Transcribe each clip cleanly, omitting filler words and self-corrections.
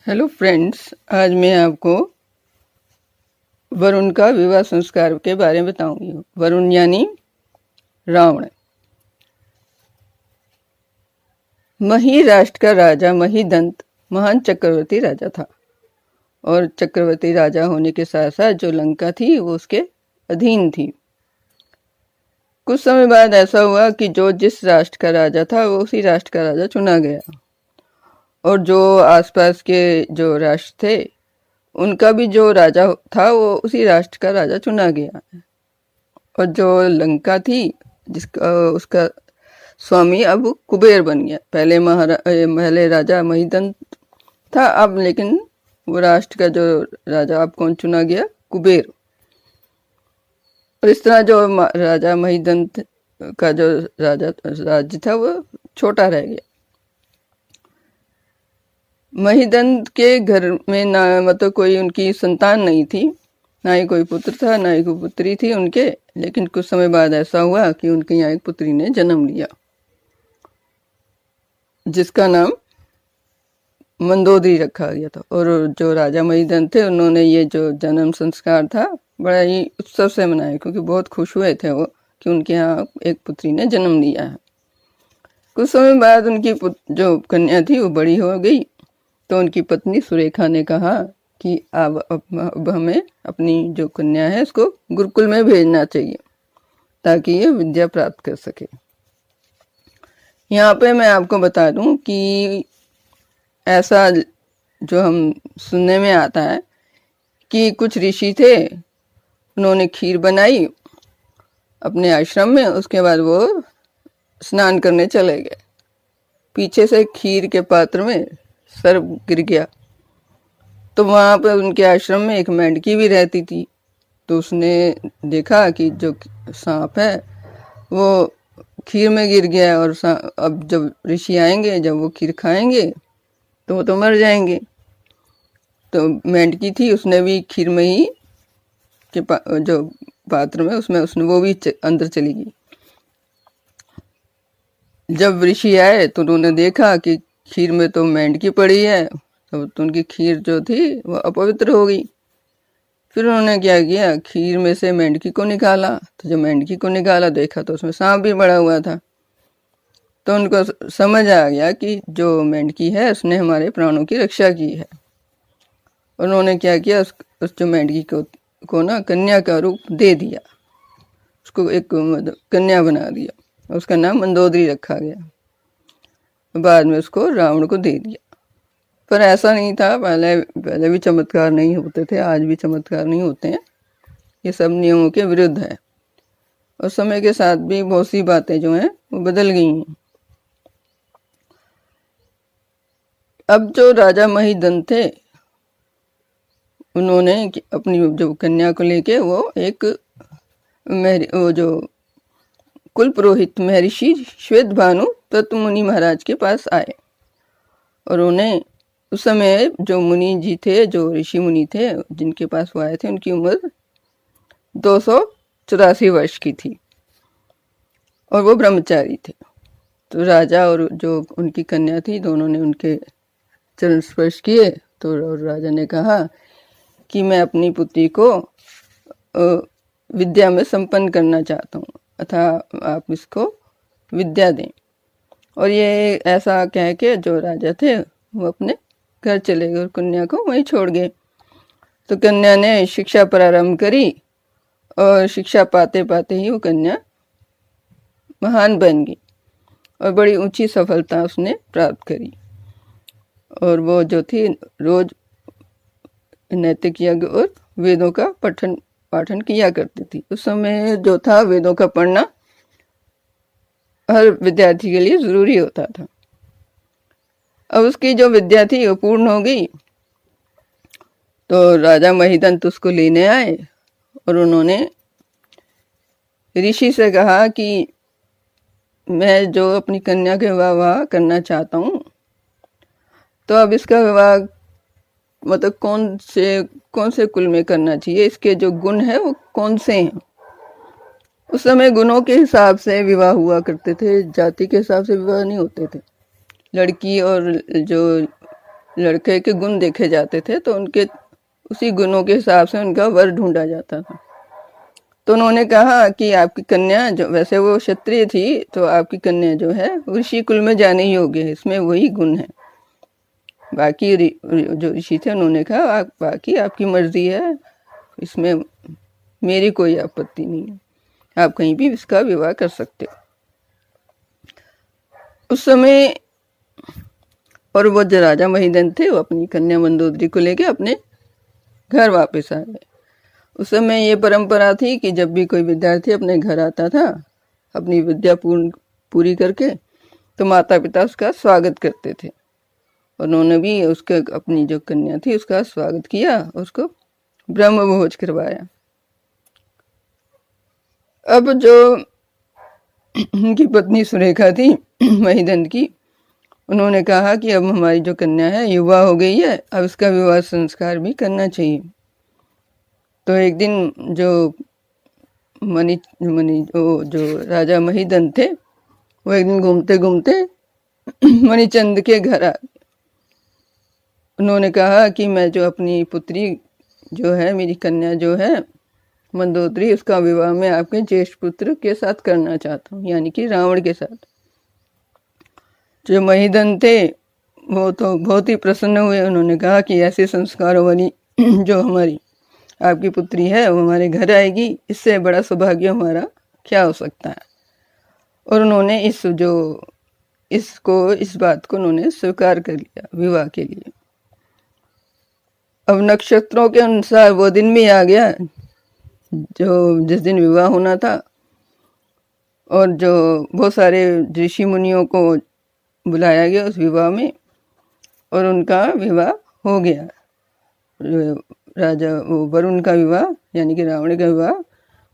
Hello friends, आज मैं आपको वरुण का विवाह संस्कार के बारे में बताऊंगी। वरुण यानी रावण। मही राष्ट्र का राजा महिदंत महान चक्रवर्ती राजा था और चक्रवर्ती राजा होने के साथ साथ जो लंका थी वो उसके अधीन थी। कुछ समय बाद ऐसा हुआ कि जो जिस राष्ट्र का राजा था वो उसी राष्ट्र का राजा चुना गया और जो आसपास के जो राष्ट्र थे उनका भी जो राजा था वो उसी राष्ट्र का राजा चुना गया। और जो लंका थी जिसका उसका स्वामी अब कुबेर बन गया। पहले राजा महिदंत था, अब लेकिन वो राष्ट्र का जो राजा अब कौन चुना गया? कुबेर। और इस तरह जो राजा महिदंत का जो राज्य था वो छोटा रह गया। महिदंत के घर में ना मतलब कोई उनकी संतान नहीं थी, ना ही कोई पुत्र था ना ही कोई पुत्री थी उनके। लेकिन कुछ समय बाद ऐसा हुआ कि उनके यहाँ एक पुत्री ने जन्म लिया जिसका नाम मंदोदरी रखा गया था। और जो राजा महिदंत थे उन्होंने ये जो जन्म संस्कार था बड़ा ही उत्सव से मनाया, क्योंकि बहुत खुश हुए थे वो कि उनके यहाँ एक पुत्री ने जन्म लिया है। कुछ समय बाद उनकी जो कन्या थी वो बड़ी हो गई, तो उनकी पत्नी सुरेखा ने कहा कि अब हमें अपनी जो कन्या है उसको गुरुकुल में भेजना चाहिए ताकि ये विद्या प्राप्त कर सके। यहाँ पे मैं आपको बता दूं कि ऐसा जो हम सुनने में आता है कि कुछ ऋषि थे, उन्होंने खीर बनाई अपने आश्रम में, उसके बाद वो स्नान करने चले गए। पीछे से खीर के पात्र में सर्प गिर गया, तो वहां पर उनके आश्रम में एक मेंढकी भी रहती थी। तो उसने देखा कि जो सांप है वो खीर में गिर गया और अब जब ऋषि आएंगे, जब वो खीर खाएंगे तो वो तो मर जाएंगे। तो मेंढकी थी, उसने भी खीर में ही जो पात्र में उसने वो भी अंदर चली गई। जब ऋषि आए तो उन्होंने देखा कि खीर में तो मेंढकी पड़ी है, तो उनकी खीर जो थी वो अपवित्र हो गई। फिर उन्होंने क्या किया, खीर में से मेंढकी को निकाला। तो जब मेंढकी को निकाला देखा तो उसमें सांप भी पड़ा हुआ था। तो उनको समझ आ गया कि जो मेंढकी है उसने हमारे प्राणों की रक्षा की है। उन्होंने क्या किया, उस जो मेंढकी को ना कन्या का रूप दे दिया, उसको एक कन्या बना दिया। उसका नाम मंदोदरी रखा गया। बाद में उसको रावण को दे दिया। पर ऐसा नहीं था, पहले भी चमत्कार नहीं होते थे, आज भी चमत्कार नहीं होते हैं। ये सब नियमों के विरुद्ध है और समय के साथ भी बहुत सी बातें जो हैं वो बदल गई हैं। अब जो राजा महिदंत थे उन्होंने अपनी जो कन्या को लेके वो एक वो जो कुल पुरोहित महर्षि श्वेतभानु तत्वमुनि महाराज के पास आए। और उन्हें उस समय जो मुनि जी थे, जो ऋषि मुनि थे जिनके पास वो आए थे, उनकी उम्र 284 वर्ष की थी और वो ब्रह्मचारी थे। तो राजा और जो उनकी कन्या थी दोनों ने उनके चरण स्पर्श किए। तो राजा ने कहा कि मैं अपनी पुत्री को विद्या में संपन्न करना चाहता हूँ, अतः आप इसको विद्या दें। और ये ऐसा कह के जो राजा थे वो अपने घर चले गए और कन्या को वहीं छोड़ गए। तो कन्या ने शिक्षा प्रारंभ करी और शिक्षा पाते पाते ही वो कन्या महान बन गई और बड़ी ऊंची सफलता उसने प्राप्त करी। और वो जो थी रोज नैतिक यज्ञ और वेदों का पाठन किया करती थी। उस समय जो था वेदों का पढ़ना हर विद्यार्थी के लिए जरूरी होता था। अब उसकी जो विद्या थी वो पूर्ण हो गई, तो राजा महिदंत उसको लेने आए और उन्होंने ऋषि से कहा कि मैं जो अपनी कन्या के विवाह करना चाहता हूँ, तो अब इसका विवाह मतलब कौन से कुल में करना चाहिए, इसके जो गुण है वो कौन से हैं। उस समय गुणों के हिसाब से विवाह हुआ करते थे, जाति के हिसाब से विवाह नहीं होते थे। लड़की और जो लड़के के गुण देखे जाते थे, तो उनके उसी गुणों के हिसाब से उनका वर ढूंढा जाता था। तो उन्होंने कहा कि आपकी कन्या जो, वैसे वो क्षत्रिय थी, तो आपकी कन्या जो है ऋषि कुल में जाने योग्य है, इसमें वही गुण है। बाकी जो ऋषि थे उन्होंने कहा बाकी आपकी मर्जी है, इसमें मेरी कोई आपत्ति नहीं है, आप कहीं भी इसका विवाह कर सकते हो। उस समय और वो जो राजा महिदन थे, वो अपनी कन्या मंदोदरी को लेके अपने घर वापस आ गए। उस समय ये परंपरा थी कि जब भी कोई विद्यार्थी अपने घर आता था अपनी विद्या पूरी करके, तो माता पिता उसका स्वागत करते थे। उन्होंने भी उसके अपनी जो कन्या थी उसका स्वागत किया, उसको ब्रह्म भोज करवाया। अब जो उनकी पत्नी सुरेखा थी महिदन की, उन्होंने कहा कि अब हमारी जो कन्या है युवा हो गई है, अब इसका विवाह संस्कार भी करना चाहिए। तो एक दिन जो जो राजा महिदन थे, वो एक दिन घूमते घूमते मणिचंद के घर आ गए। उन्होंने कहा कि मैं जो अपनी पुत्री जो है, मेरी कन्या जो है मंदोदरी, उसका विवाह मैं आपके ज्येष्ठ पुत्र के साथ करना चाहता हूँ, यानी कि रावण के साथ। जो महिदन थे वो तो बहुत ही प्रसन्न हुए। उन्होंने कहा कि ऐसे संस्कारों वाली जो हमारी आपकी पुत्री है वो हमारे घर आएगी, इससे बड़ा सौभाग्य हमारा क्या हो सकता है। और उन्होंने इस बात को उन्होंने स्वीकार कर लिया विवाह के लिए। अब नक्षत्रों के अनुसार वो दिन भी आ गया जो जिस दिन विवाह होना था, और जो बहुत सारे ऋषि मुनियों को बुलाया गया उस विवाह में, और उनका विवाह हो गया। राजा वो वरुण का विवाह यानी कि रावण का विवाह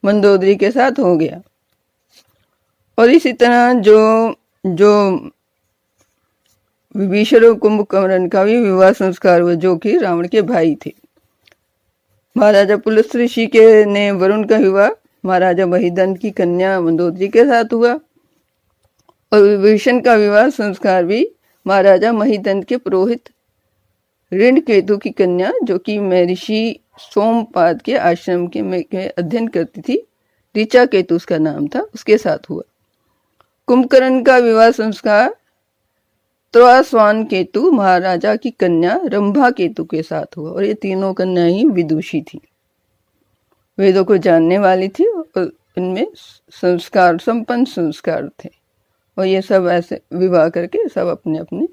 मंदोदरी के साथ हो गया। और इसी तरह जो विभीषण और कुंभकर्ण का भी विवाह संस्कार हुआ, जो कि रावण के भाई थे। महाराजा पुलस्त्य ऋषि के ने वरुण का विवाह महाराजा महिदन की कन्या मंदोदरी के साथ हुआ, और विभीषण का विवाह संस्कार भी महाराजा महिदन के पुरोहित ऋणकेतु की कन्या, जो कि महर्षि सोमपाद के आश्रम के अध्ययन करती थी, ऋचा केतु उसका नाम था, उसके साथ हुआ। कुंभकर्ण का विवाह संस्कार त्रस्वान केतु महाराजा की कन्या रंभा केतु के साथ हुआ, और ये तीनों कन्या ही विदुषी थी, वेदों को जानने वाली थी, और इनमें संपन्न संस्कार थे। और ये सब ऐसे विवाह करके सब अपने अपने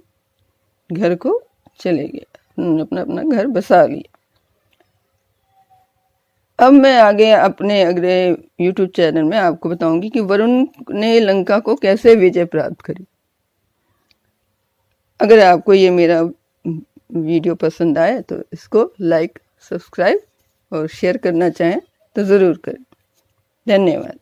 घर को चले गए, उन्होंने अपना अपना घर बसा लिया। अब मैं आगे अपने अगले YouTube चैनल में आपको बताऊंगी कि वरुण ने लंका को कैसे विजय प्राप्त करी। अगर आपको ये मेरा वीडियो पसंद आए तो इसको लाइक, सब्सक्राइब और शेयर करना चाहें तो ज़रूर करें। धन्यवाद।